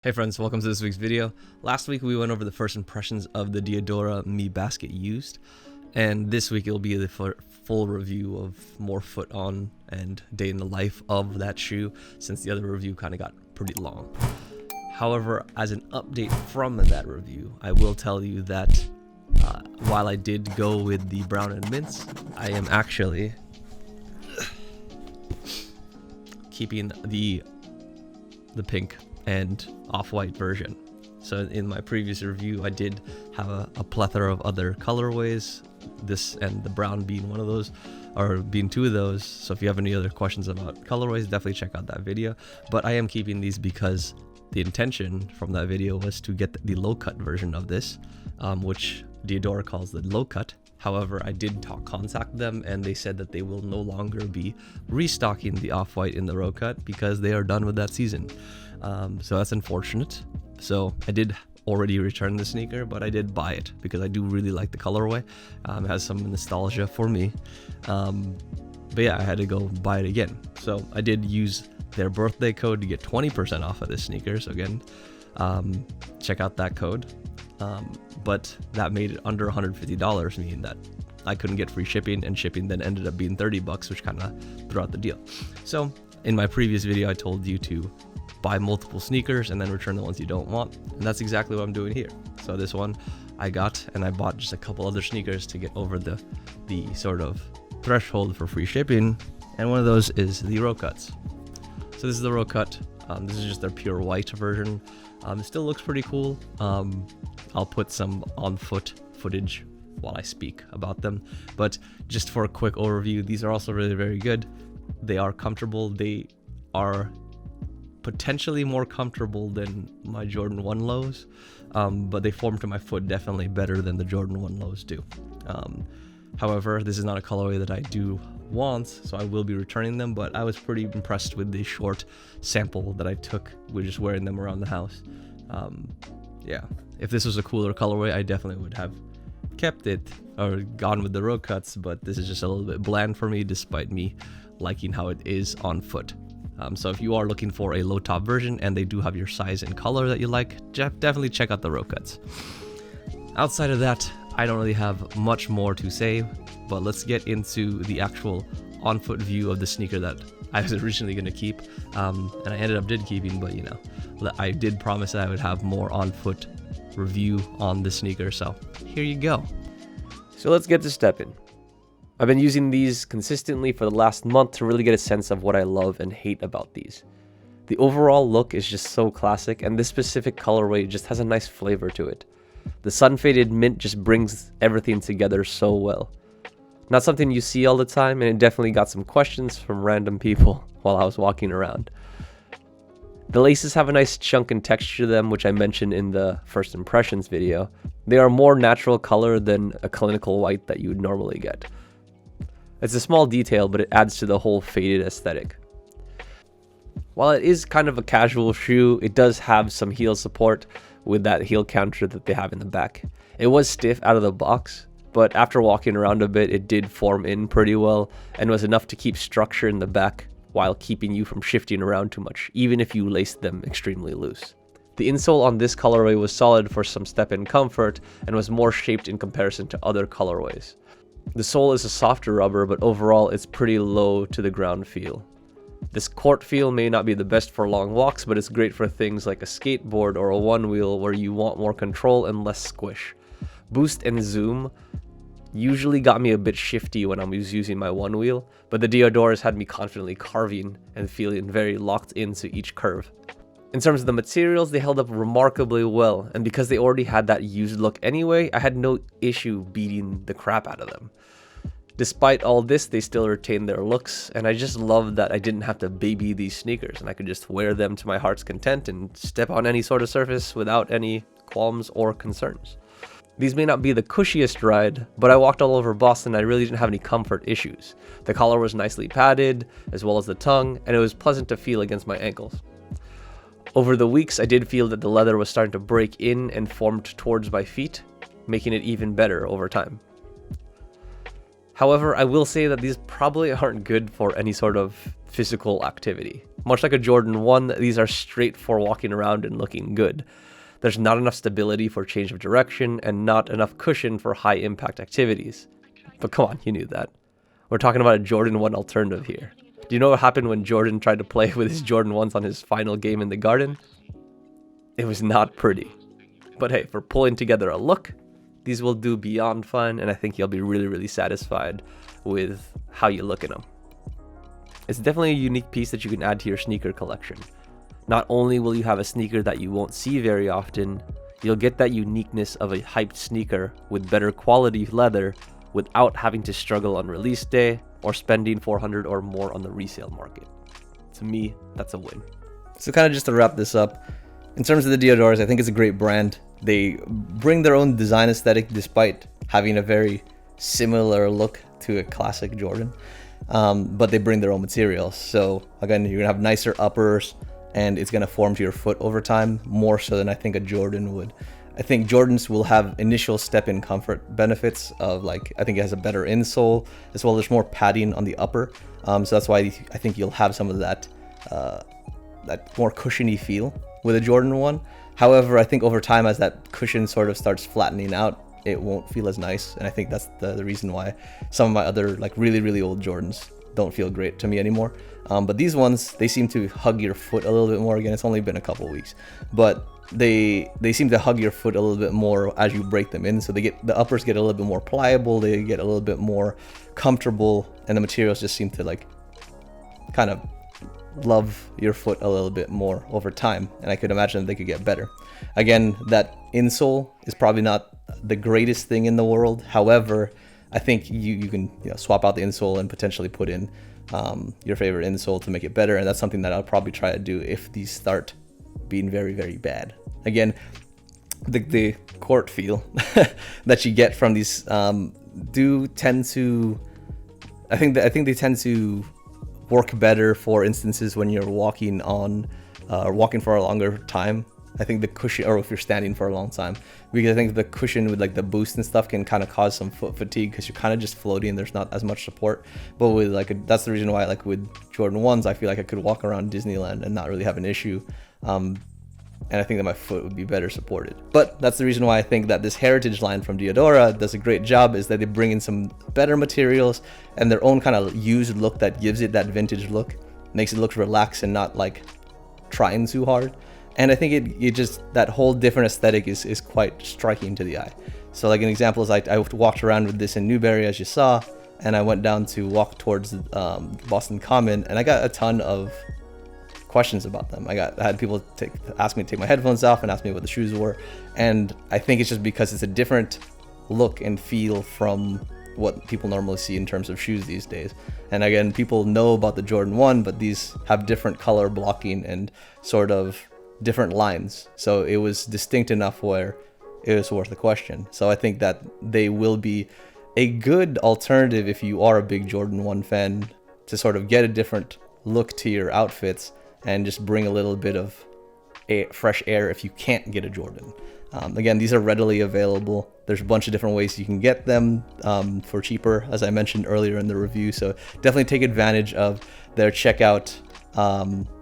Hey friends, welcome to this week's video. Last week we went over the first impressions of the Diadora Mi Basket Used, and this week it'll be the full review of more foot on and day in the life of that shoe, since the other review kind of got pretty long. However, as an update from that review, I will tell you that while I did go with the brown and mints, I am actually keeping the pink and off-white version. So in my previous review I did have a plethora of other colorways, this and the brown being one of those, or being two of those. So if you have any other questions about colorways, definitely check out that video. But I am keeping these because the intention from that video was to get the low cut version of this, which Diadora calls the low cut. However, I did contact them and they said that they will no longer be restocking the off-white in the low cut because they are done with that season. So that's unfortunate. So I did already return the sneaker, but I did buy it because I do really like the colorway. It has some nostalgia for me. But yeah, I had to go buy it again. So I did use their birthday code to get 20% off of this sneaker. So again, check out that code. But that made it under $150, meaning that I couldn't get free shipping, and shipping then ended up being $30, which kind of threw out the deal. So in my previous video, I told you to buy multiple sneakers and then return the ones you don't want, and that's exactly what I'm doing here. So this one I got, and I bought just a couple other sneakers to get over the sort of threshold for free shipping, and one of those is the row cuts. So this is the row cut. This is just their pure white version. It still looks pretty cool. I'll put some on foot footage while I speak about them, but just for a quick overview, these are also really very good. They are comfortable. They are potentially more comfortable than my Jordan 1 lows, but they form to my foot definitely better than the Jordan 1 lows do. However, this is not a colorway that I do want, so I will be returning them, but I was pretty impressed with the short sample that I took with just wearing them around the house. Yeah, if this was a cooler colorway, I definitely would have kept it or gone with the row cuts, but this is just a little bit bland for me, despite me liking how it is on foot. So if you are looking for a low top version and they do have your size and color that you like, definitely check out the row cuts. Outside of that, I don't really have much more to say, but let's get into the actual on foot view of the sneaker that I was originally going to keep, and I ended up keeping, but you know, I did promise that I would have more on foot review on the sneaker, so here you go. So let's get to stepping. I've been using these consistently for the last month to really get a sense of what I love and hate about these. The overall look is just so classic, and this specific colorway just has a nice flavor to it. The sun faded mint just brings everything together so well. Not something you see all the time, and it definitely got some questions from random people while I was walking around. The laces have a nice chunk and texture to them, which I mentioned in the first impressions video. They are more natural color than a clinical white that you would normally get. It's a small detail, but it adds to the whole faded aesthetic. While it is kind of a casual shoe, it does have some heel support with that heel counter that they have in the back. It was stiff out of the box, but after walking around a bit, it did form in pretty well and was enough to keep structure in the back while keeping you from shifting around too much, even if you laced them extremely loose. The insole on this colorway was solid for some step-in comfort and was more shaped in comparison to other colorways. The sole is a softer rubber, but overall it's pretty low to the ground feel. This court feel may not be the best for long walks, but it's great for things like a skateboard or a one wheel where you want more control and less squish. Boost and zoom usually got me a bit shifty when I was using my one wheel, but the Diadoras had me confidently carving and feeling very locked into each curve. In terms of the materials, they held up remarkably well, and because they already had that used look anyway, I had no issue beating the crap out of them. Despite all this, they still retained their looks, and I just love that I didn't have to baby these sneakers, and I could just wear them to my heart's content and step on any sort of surface without any qualms or concerns. These may not be the cushiest ride, but I walked all over Boston and I really didn't have any comfort issues. The collar was nicely padded, as well as the tongue, and it was pleasant to feel against my ankles. Over the weeks, I did feel that the leather was starting to break in and formed towards my feet, making it even better over time. However, I will say that these probably aren't good for any sort of physical activity. Much like a Jordan 1, these are straight for walking around and looking good. There's not enough stability for change of direction and not enough cushion for high impact activities. But come on, you knew that. We're talking about a Jordan 1 alternative here. Do you know what happened when Jordan tried to play with his Jordan 1s on his final game in the Garden? It was not pretty. But hey, for pulling together a look, these will do beyond fun, and I think you'll be really, really satisfied with how you look in them. It's definitely a unique piece that you can add to your sneaker collection. Not only will you have a sneaker that you won't see very often, you'll get that uniqueness of a hyped sneaker with better quality leather without having to struggle on release day or spending $400 or more on the resale market. To me, that's a win. So kind of just to wrap this up, in terms of the Diadoras, I think it's a great brand. They bring their own design aesthetic despite having a very similar look to a classic Jordan, but they bring their own materials. So again, you're gonna have nicer uppers, and it's gonna form to your foot over time, more so than I think a Jordan would. I think Jordans will have initial step-in comfort benefits of, like, I think it has a better insole, as well as more padding on the upper. So that's why I think you'll have some of that that more cushiony feel with a Jordan 1. However, I think over time, as that cushion sort of starts flattening out, it won't feel as nice. And I think that's the reason why some of my other, like, really, really old Jordans don't feel great to me anymore. But these ones, they seem to hug your foot a little bit more. Again, it's only been a couple weeks, but they seem to hug your foot a little bit more as you break them in. So the uppers get a little bit more pliable, they get a little bit more comfortable, and the materials just seem to, like, kind of love your foot a little bit more over time. And I could imagine they could get better. Again, that insole is probably not the greatest thing in the world. However, I think you can swap out the insole and potentially put in your favorite insole to make it better. And that's something that I'll probably try to do if these start being very, very bad. Again, the court feel that you get from these do tend to, I think they tend to work better for instances when you're walking on walking for a longer time. I think the cushion, or if you're standing for a long time, because I think the cushion with, like, the boost and stuff can kind of cause some foot fatigue because you're kind of just floating. There's not as much support. But with, like, that's the reason why, like, with Jordan 1s, I feel like I could walk around Disneyland and not really have an issue. And I think that my foot would be better supported. But that's the reason why I think that this heritage line from Diadora does a great job, is that they bring in some better materials and their own kind of used look that gives it that vintage look, makes it look relaxed and not, like, trying too hard. And I think it just, that whole different aesthetic is quite striking to the eye. So, like, an example is, I walked around with this in Newberry, as you saw, and I went down to walk towards Boston Common, and I got a ton of questions about them. I had people ask me to take my headphones off and ask me what the shoes were, and I think it's just because it's a different look and feel from what people normally see in terms of shoes these days. And again, people know about the Jordan 1, but these have different color blocking and sort of different lines, so it was distinct enough where it was worth a question. So I think that they will be a good alternative if you are a big Jordan 1 fan, to sort of get a different look to your outfits and just bring a little bit of fresh air if you can't get a Jordan. Again, these are readily available. There's a bunch of different ways you can get them for cheaper, as I mentioned earlier in the review. So definitely take advantage of their checkout,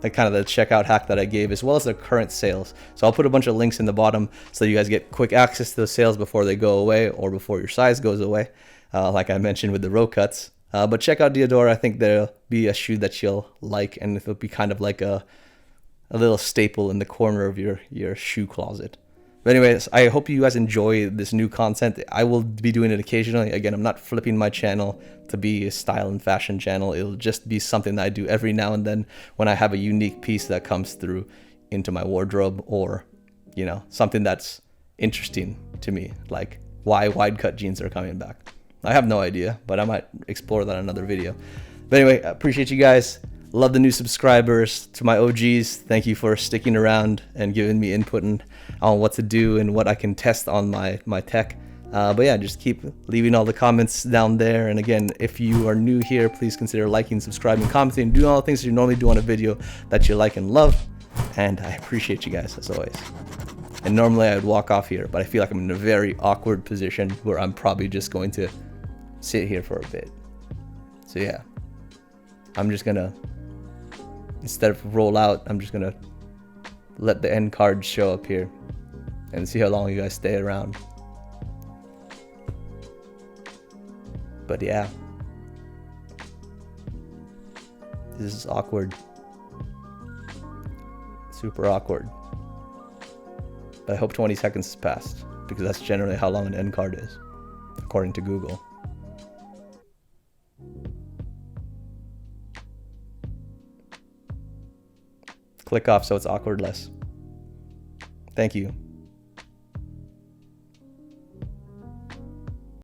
like kind of the checkout hack that I gave, as well as their current sales. So I'll put a bunch of links in the bottom so you guys get quick access to those sales before they go away, or before your size goes away, like I mentioned with the row cuts. But check out Diadora. I think there'll be a shoe that you'll like, and it'll be kind of like a little staple in the corner of your shoe closet. But anyways, I hope you guys enjoy this new content. I will be doing it occasionally. Again, I'm not flipping my channel to be a style and fashion channel. It'll just be something that I do every now and then when I have a unique piece that comes through into my wardrobe, or, something that's interesting to me, like why wide cut jeans are coming back. I have no idea, but I might explore that in another video. But anyway, I appreciate you guys. Love the new subscribers. To my OGs, thank you for sticking around and giving me input on what to do and what I can test on my tech. But yeah, just keep leaving all the comments down there. And again, if you are new here, please consider liking, subscribing, commenting, doing all the things that you normally do on a video that you like and love. And I appreciate you guys, as always. And normally I would walk off here, but I feel like I'm in a very awkward position where I'm probably just going to sit here for a bit. So yeah, I'm just gonna instead of roll out, I'm just gonna let the end card show up here and see how long you guys stay around. But yeah, this is awkward, super awkward. But I hope 20 seconds has passed, because that's generally how long an end card is, according to Google. Click off so it's awkward less. Thank you.